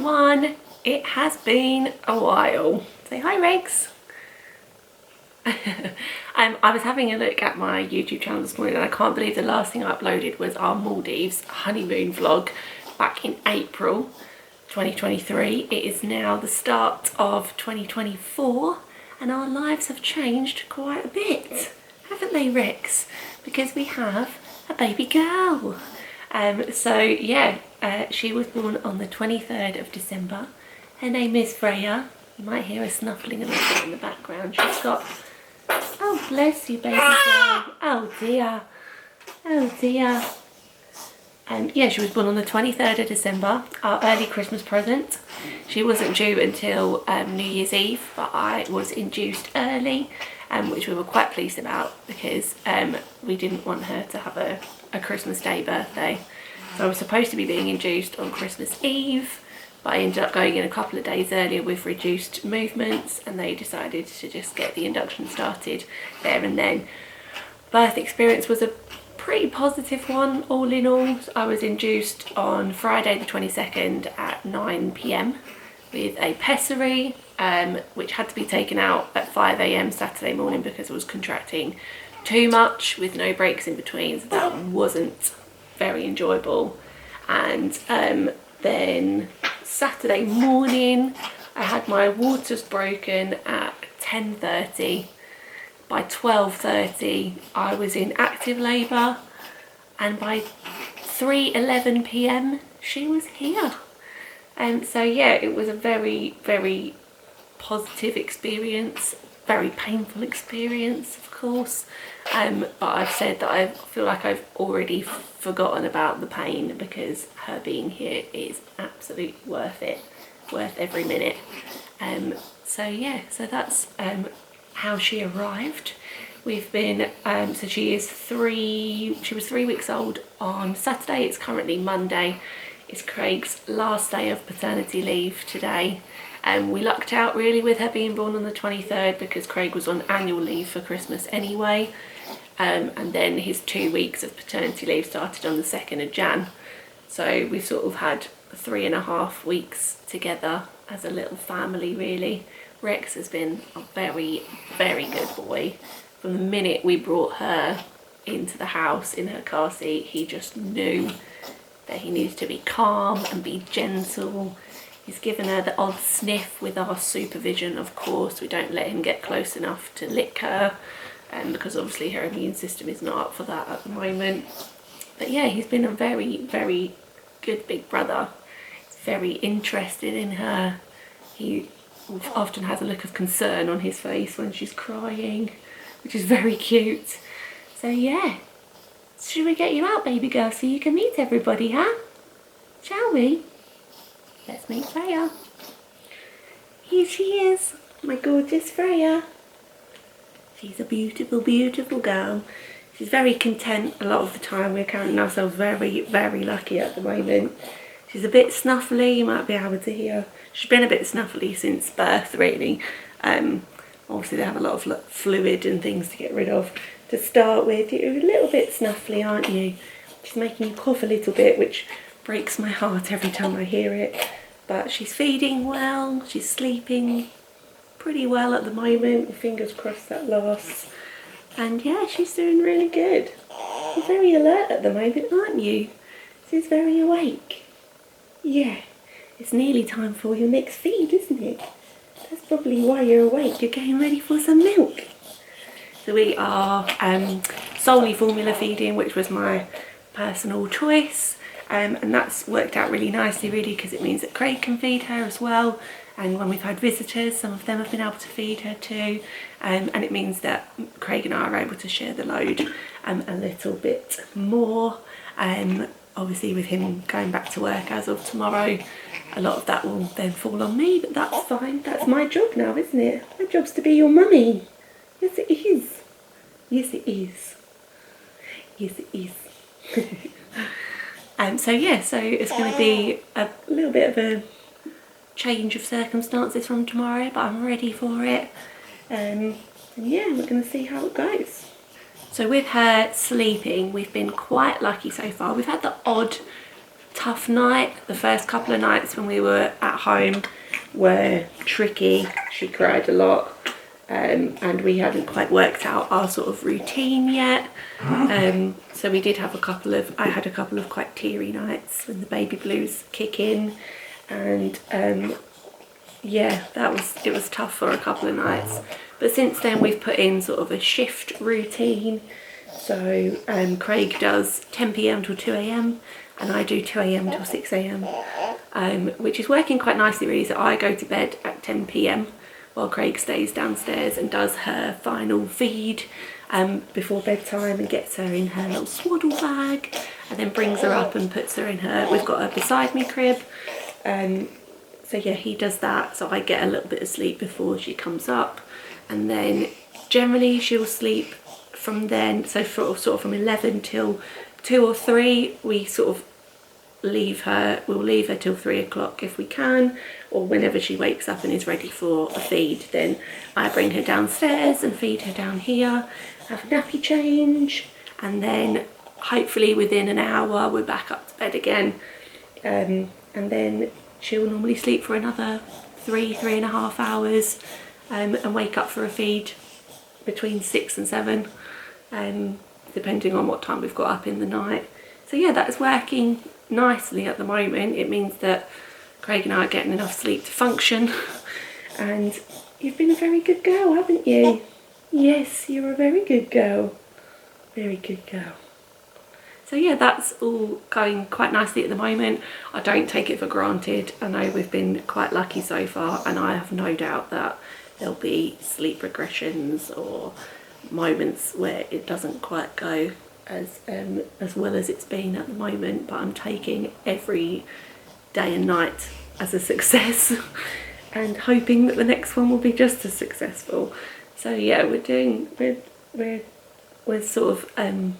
everyone, it has been a while. Say hi, Regs. I was having a look at my YouTube channel this morning and I can't believe the last thing I uploaded was our Maldives honeymoon vlog back in April 2023. It is now the start of 2024 and our lives have changed quite a bit, haven't they, Rex? Because we have a baby girl. So yeah, she was born on the 23rd of December. Her name is Freya. You might hear her snuffling a little bit in the background. She's got, oh bless you, baby girl. Oh dear, oh dear. Yeah, she was born on the 23rd of December, our early Christmas present. She wasn't due until New Year's Eve, but I was induced early, which we were quite pleased about because we didn't want her to have a Christmas Day birthday. So I was supposed to be being induced on Christmas Eve, but I ended up going in a couple of days earlier with reduced movements, and they decided to just get the induction started there and then. Birth experience was a pretty positive one, all in all. I was induced on Friday the 22nd at 9 PM with a pessary, which had to be taken out at 5 AM Saturday morning because I was contracting too much with no breaks in between, so that wasn't very enjoyable. And then Saturday morning I had my waters broken at 10:30. By 12:30 I was in active labour, and by 3:11 PM she was here. So yeah, it was a very, very positive experience, very painful experience of course, but I've said that I feel like I've already forgotten about the pain because her being here is absolutely worth it, worth every minute. So yeah, so that's how she arrived. We've been so she was 3 weeks old on Saturday. It's currently Monday. It's Craig's last day of paternity leave today. We lucked out really with her being born on the 23rd because Craig was on annual leave for Christmas anyway, and then his 2 weeks of paternity leave started on the 2nd of Jan. So we sort of had 3.5 weeks together as a little family really. Rex has been a very, very good boy. From the minute we brought her into the house in her car seat, he just knew that he needed to be calm and be gentle. He's given her the odd sniff with our supervision, of course. We don't let him get close enough to lick her, because obviously her immune system is not up for that at the moment. But yeah, he's been a very, very good big brother. He's very interested in her. He often has a look of concern on his face when she's crying, which is very cute. So yeah, should we get you out, baby girl, so you can meet everybody, huh? Shall we? Let's meet Freya. Here she is, my gorgeous Freya. She's a beautiful, beautiful girl. She's very content a lot of the time. We're counting ourselves very, very lucky at the moment. She's a bit snuffly, you might be able to hear. She's been a bit snuffly since birth, really. Obviously they have a lot of fluid and things to get rid of. To start with, you're a little bit snuffly, aren't you? She's making you cough a little bit, which breaks my heart every time I hear it. But she's feeding well, she's sleeping pretty well at the moment. Fingers crossed that lasts. And yeah, she's doing really good. You're very alert at the moment, aren't you? She's very awake. Yeah, it's nearly time for your next feed, isn't it? That's probably why you're awake. You're getting ready for some milk. So we are solely formula feeding, which was my personal choice. And that's worked out really nicely really because it means that Craig can feed her as well. And when we've had visitors, some of them have been able to feed her too. And it means that Craig and I are able to share the load a little bit more. Obviously with him going back to work as of tomorrow, a lot of that will then fall on me, but that's fine. That's my job now, isn't it? My job's to be your mummy. Yes it is. Yes it is. Yes it is. So yeah, so it's going to be a little bit of a change of circumstances from tomorrow, but I'm ready for it. And yeah, we're going to see how it goes. So with her sleeping, we've been quite lucky so far. We've had the odd tough night. The first couple of nights when we were at home were tricky. She cried a lot, and we hadn't quite worked out our sort of routine yet. So we did have I had a couple of quite teary nights when the baby blues kick in, and yeah, it was tough for a couple of nights. But since then we've put in sort of a shift routine. So Craig does 10 p.m. till 2 a.m. and I do 2 a.m. till 6 a.m. Which is working quite nicely really. So I go to bed at 10 p.m. while Craig stays downstairs and does her final feed before bedtime and gets her in her little swaddle bag, and then brings her up and puts her in her, we've got her beside me crib. So yeah, he does that, so I get a little bit of sleep before she comes up, and then generally she'll sleep from then, so sort of from 11 till 2 or 3 we sort of we'll leave her till 3 o'clock if we can, or whenever she wakes up and is ready for a feed, then I bring her downstairs and feed her down here, have a nappy change, and then hopefully within an hour we're back up to bed again, and then she'll normally sleep for another 3.5 hours, and wake up for a feed between 6 and 7, depending on what time we've got up in the night. So yeah, that's working nicely at the moment. It means that Craig and I are getting enough sleep to function, and you've been a very good girl, haven't you? Yes, you're a very good girl. Very good girl. So yeah, that's all going quite nicely at the moment. I don't take it for granted. I know we've been quite lucky so far, and I have no doubt that there'll be sleep regressions or moments where it doesn't quite go as well as it's been at the moment, but I'm taking every day and night as a success and hoping that the next one will be just as successful. So yeah, we're sort of in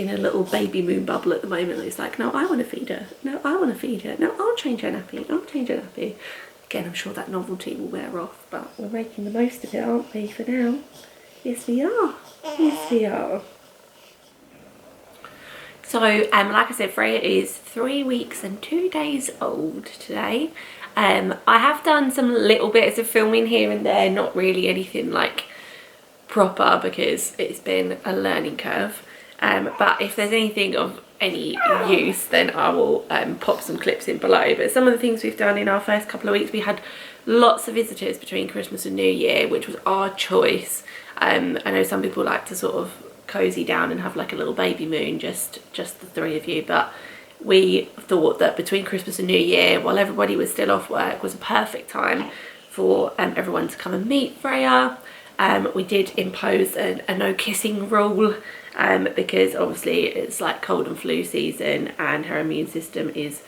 a little baby moon bubble at the moment. It's like, no, I want to feed her, no, I want to feed her, no, I'll change her nappy, I'll change her nappy. Again, I'm sure that novelty will wear off, but we're making the most of it, aren't we, for now? Yes we are, yes we are. So like I said, Freya is 3 weeks and 2 days old today. I have done some little bits of filming here and there, not really anything like proper because it's been a learning curve. But if there's anything of any use, then I will pop some clips in below. But some of the things we've done in our first couple of weeks, we had lots of visitors between Christmas and New Year, which was our choice. I know some people like to sort of cozy down and have like a little baby moon, just the 3 of you, but we thought that between Christmas and New Year, while everybody was still off work, was a perfect time for everyone to come and meet Freya. We did impose a no kissing rule, because obviously it's like cold and flu season and her immune system is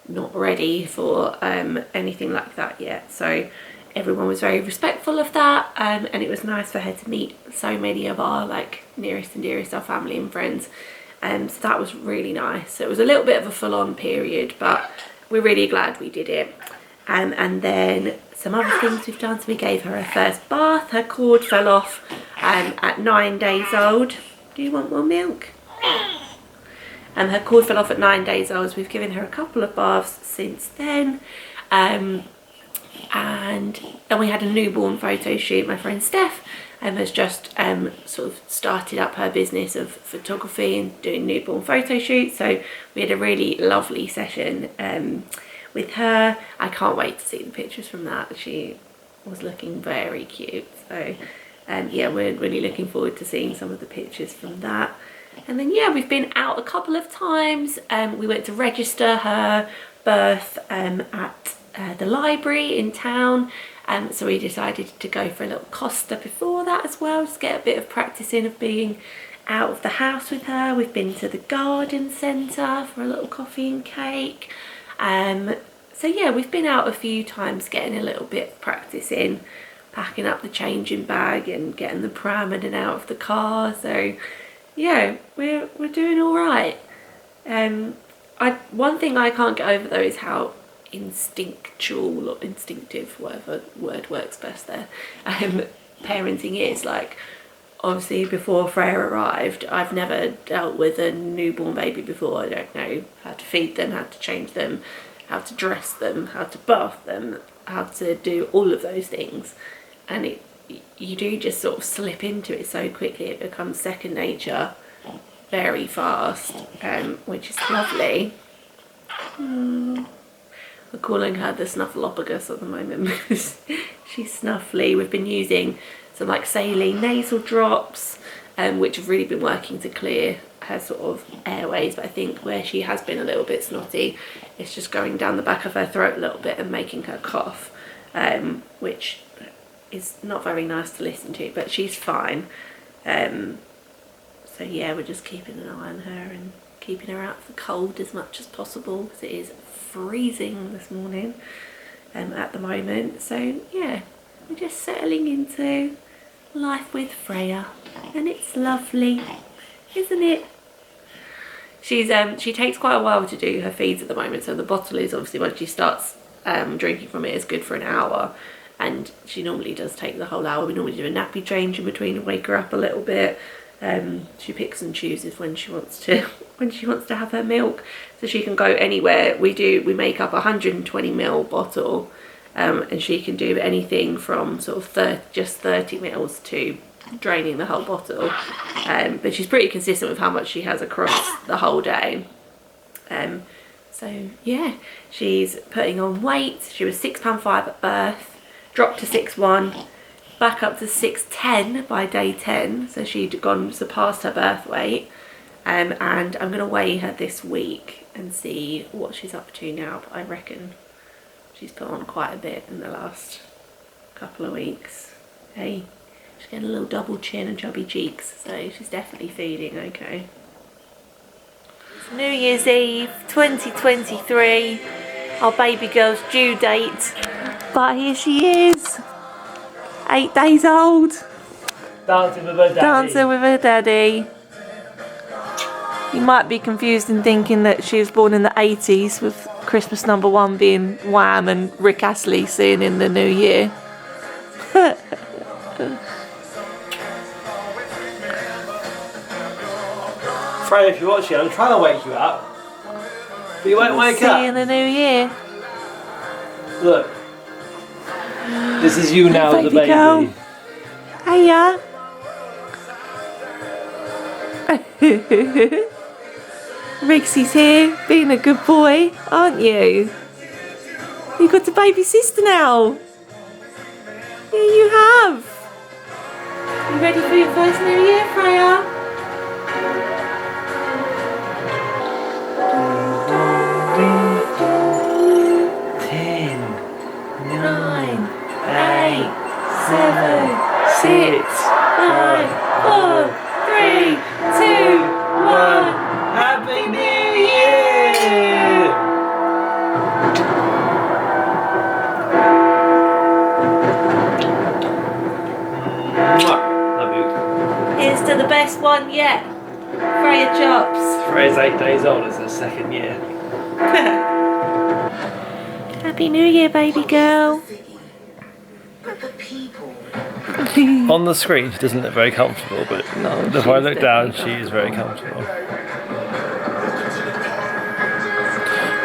not ready for anything like that yet. So everyone was very respectful of that, and it was nice for her to meet so many of our like nearest and dearest, our family and friends. So that was really nice. So it was a little bit of a full-on period, but we're really glad we did it. And then some other things we've done. So we gave her her first bath. Her cord fell off at 9 days old. Do you want more milk? Her cord fell off at 9 days old. So we've given her a couple of baths since then. And we had a newborn photo shoot. My friend Steph has just sort of started up her business of photography and doing newborn photo shoots. So we had a really lovely session with her. I can't wait to see the pictures from that. She was looking very cute. So yeah, we're really looking forward to seeing some of the pictures from that. And then yeah, we've been out a couple of times. We went to register her birth at the library in town, so we decided to go for a little Costa before that as well, just get a bit of practice in of being out of the house with her. We've been to the garden centre for a little coffee and cake. So yeah, we've been out a few times getting a little bit of practice in, packing up the changing bag and getting the pram in and out of the car. So yeah, we're doing all right. One thing I can't get over though is how instinctual or instinctive, whatever word works best there, parenting is. Like, obviously before Freya arrived, I've never dealt with a newborn baby before. I don't know how to feed them, how to change them, how to dress them, how to bath them, how to do all of those things. And you do just sort of slip into it so quickly. It becomes second nature very fast, which is lovely. We're calling her the Snuffleupagus at the moment because she's snuffly. We've been using some like saline nasal drops, which have really been working to clear her sort of airways. But I think where she has been a little bit snotty, it's just going down the back of her throat a little bit and making her cough, which is not very nice to listen to, but she's fine. So yeah, we're just keeping an eye on her and keeping her out of the cold as much as possible because it is freezing this morning at the moment. So yeah, we're just settling into life with Freya, and it's lovely, isn't it? She takes quite a while to do her feeds at the moment, so the bottle is obviously, when she starts drinking from it, is good for an hour, and she normally does take the whole hour. We normally do a nappy change in between and wake her up a little bit. She picks and chooses when she wants to have her milk, so she can go anywhere. We make up a 120ml bottle, and she can do anything from sort of just 30 mils to draining the whole bottle. But she's pretty consistent with how much she has across the whole day. So yeah, she's putting on weight. She was £6.5 at birth, dropped to 6.1. back up to 6.10 by day 10, so she'd surpassed her birth weight, and I'm going to weigh her this week and see what she's up to now. But I reckon she's put on quite a bit in the last couple of weeks. Hey, she's getting a little double chin and chubby cheeks, so she's definitely feeding okay. It's New Year's Eve 2023, our baby girl's due date, but here she is. 8 days old. Dancing with her daddy. Dancing with her daddy. You might be confused in thinking that she was born in the 80s, with Christmas #1 being Wham and Rick Astley singing in the new year. Freya, if you're watching, I'm trying to wake you up, but you won't wake up. See you in the new year. Look. This is you now, baby the baby. Girl. Hiya. Rixie's here, being a good boy, aren't you? You've got a baby sister now. Yeah, you have. You ready for your first new year, Freya? Seven, 6, 5, 4, 3, 2, 1. Happy New Year! Love you. Here's to the best one yet. Freya chops. Freya's 8 days old. It's her second year. Happy New Year, baby girl. On the screen, she doesn't look very comfortable, but if I look down, she is very comfortable.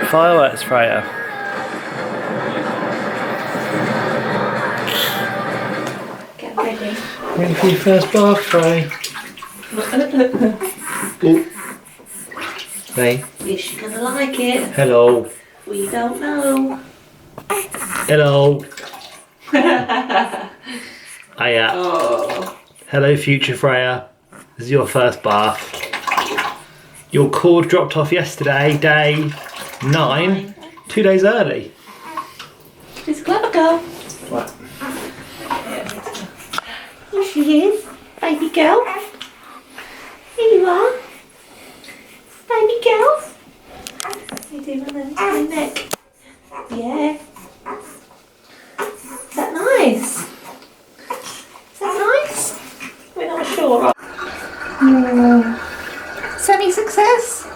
Fireworks, Freya. Get ready. Ready for your first bath, Freya? Hey. Is she gonna like it? Hello. We don't know. Hello. Hiya. Oh. Hello, future Freya. This is your first bath. Your cord dropped off yesterday, day 9, 2 days early. She's a clever girl. What? Here she is, baby girl. Here you are, baby girl. You doing on the neck? Yeah. Is that nice? Is that nice? We're not sure. Semi-success?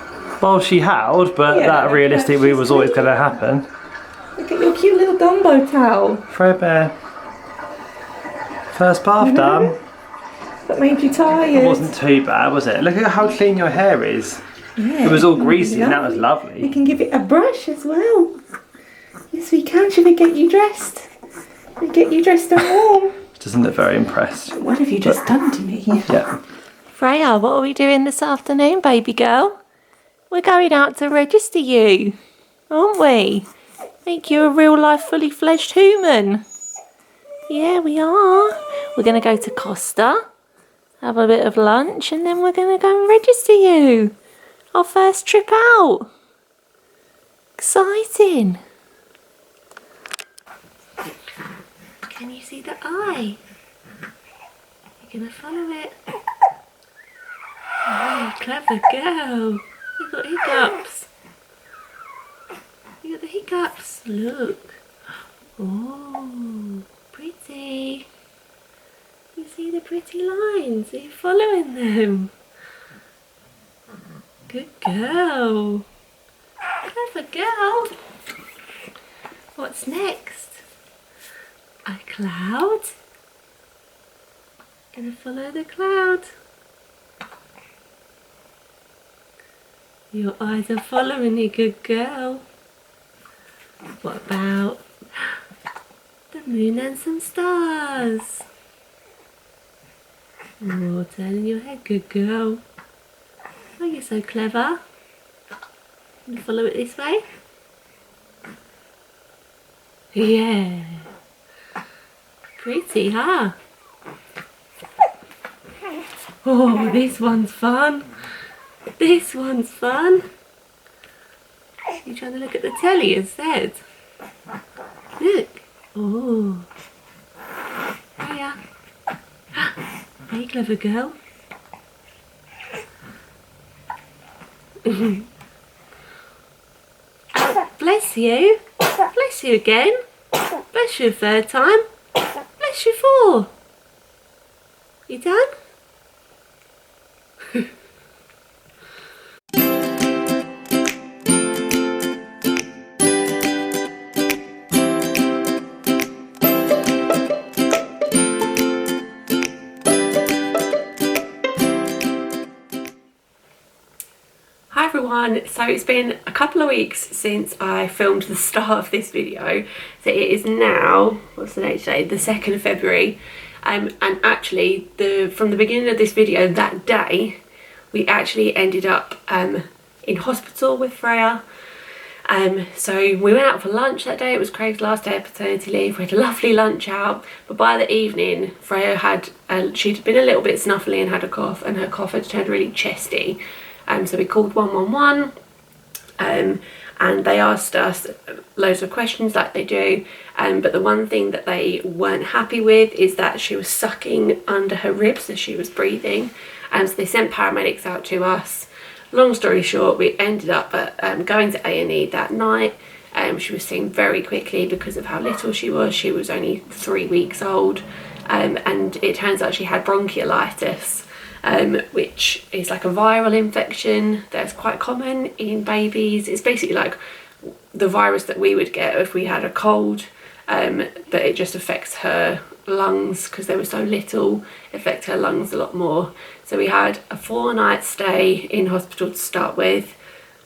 Well, she howled, but Yeah, that realistically was always going to happen. Look at your cute little Dumbo towel. Freya Bear. First bath done. That made you tired. It wasn't too bad, was it? Look at how clean your hair is. Yeah, it was all greasy and that was lovely. We can give it a brush as well. Yes, we can. Should we get you dressed? We get you dressed and warm. Doesn't look very impressed. What have you just done to me? Yeah. Freya, what are we doing this afternoon, baby girl? We're going out to register you, aren't we? Make you a real life, fully fledged human. Yeah, we are. We're going to go to Costa, have a bit of lunch, and then we're going to go and register you. Our first trip out. Exciting. Can you see the eye? You're going to follow it. Oh, clever girl. You've got hiccups. You got the hiccups. Look. Oh, pretty. You see the pretty lines? Are you following them? Good girl. Clever girl. What's next? A cloud. Gonna follow the cloud. Your eyes are following you, good girl. What about the moon and some stars? Oh, turning your head, good girl. Oh, you're so clever. Can you follow it this way? Yeah. Pretty, huh? Oh, this one's fun. This one's fun. You trying to look at the telly instead? Look. Oh. Hiya. Hey, clever girl. Bless you. Bless you again. Bless you a third time. Bless you four. You done? Hi everyone, so it's been a couple of weeks since I filmed the start of this video. So it is now, what's the date today? The 2nd of February. And actually, from the beginning of this video, that day, we actually ended up in hospital with Freya. So we went out for lunch that day. It was Craig's last day of paternity leave. We had a lovely lunch out, but by the evening, Freya she'd been a little bit snuffly and had a cough, and her cough had turned really chesty. So we called 111, and they asked us loads of questions like they do, but the one thing that they weren't happy with is that she was sucking under her ribs as she was breathing, and so they sent paramedics out to us. Long story short, we ended up going to A&E that night. She was seen very quickly because of how little she was. She was only 3 weeks old, and it turns out she had bronchiolitis. Which is like a viral infection that's quite common in babies. It's basically like the virus that we would get if we had a cold, but it just affects her lungs because they were so little. It affects her lungs a lot more. So we had a 4-night stay in hospital to start with.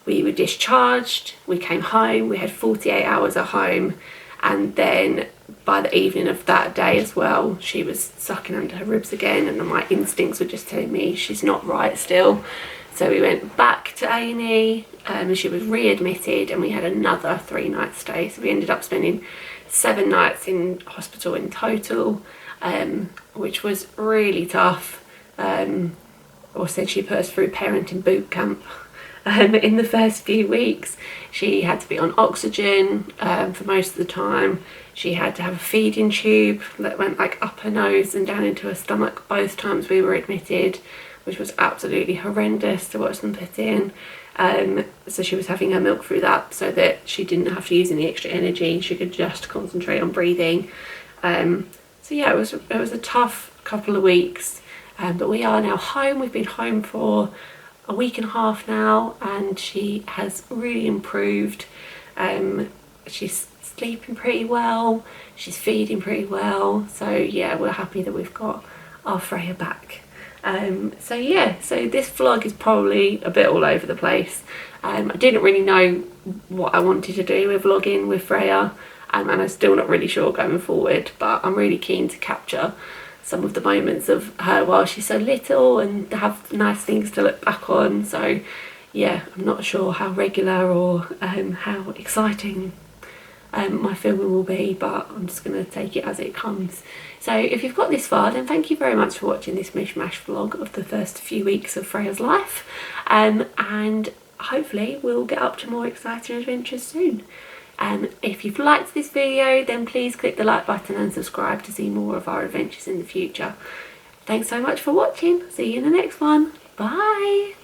We were discharged, we came home, we had 48 hours at home, and then by the evening of that day as well, she was sucking under her ribs again, and my instincts were just telling me she's not right still. So we went back to A&E, and she was readmitted, and we had another 3-night stay. So we ended up spending 7 nights in hospital in total, which was really tough. Or said she put us through parenting boot camp. In the first few weeks, she had to be on oxygen for most of the time. She had to have a feeding tube that went like up her nose and down into her stomach both times we were admitted, which was absolutely horrendous to watch them put in. So she was having her milk through that so that she didn't have to use any extra energy. She could just concentrate on breathing. So yeah, it was a tough couple of weeks, but we are now home. We've been home for a week and a half now, and she has really improved. She's sleeping pretty well, she's feeding pretty well, so yeah, we're happy that we've got our Freya back. So yeah, so this vlog is probably a bit all over the place. I didn't really know what I wanted to do with vlogging with Freya, and I'm still not really sure going forward, but I'm really keen to capture some of the moments of her while she's so little and have nice things to look back on. So yeah, I'm not sure how regular or how exciting my filming will be, but I'm just going to take it as it comes. So if you've got this far, then thank you very much for watching this mishmash vlog of the first few weeks of Freya's life, and hopefully we'll get up to more exciting adventures soon. If you've liked this video, then please click the like button and subscribe to see more of our adventures in the future. Thanks so much for watching. See you in the next one. Bye.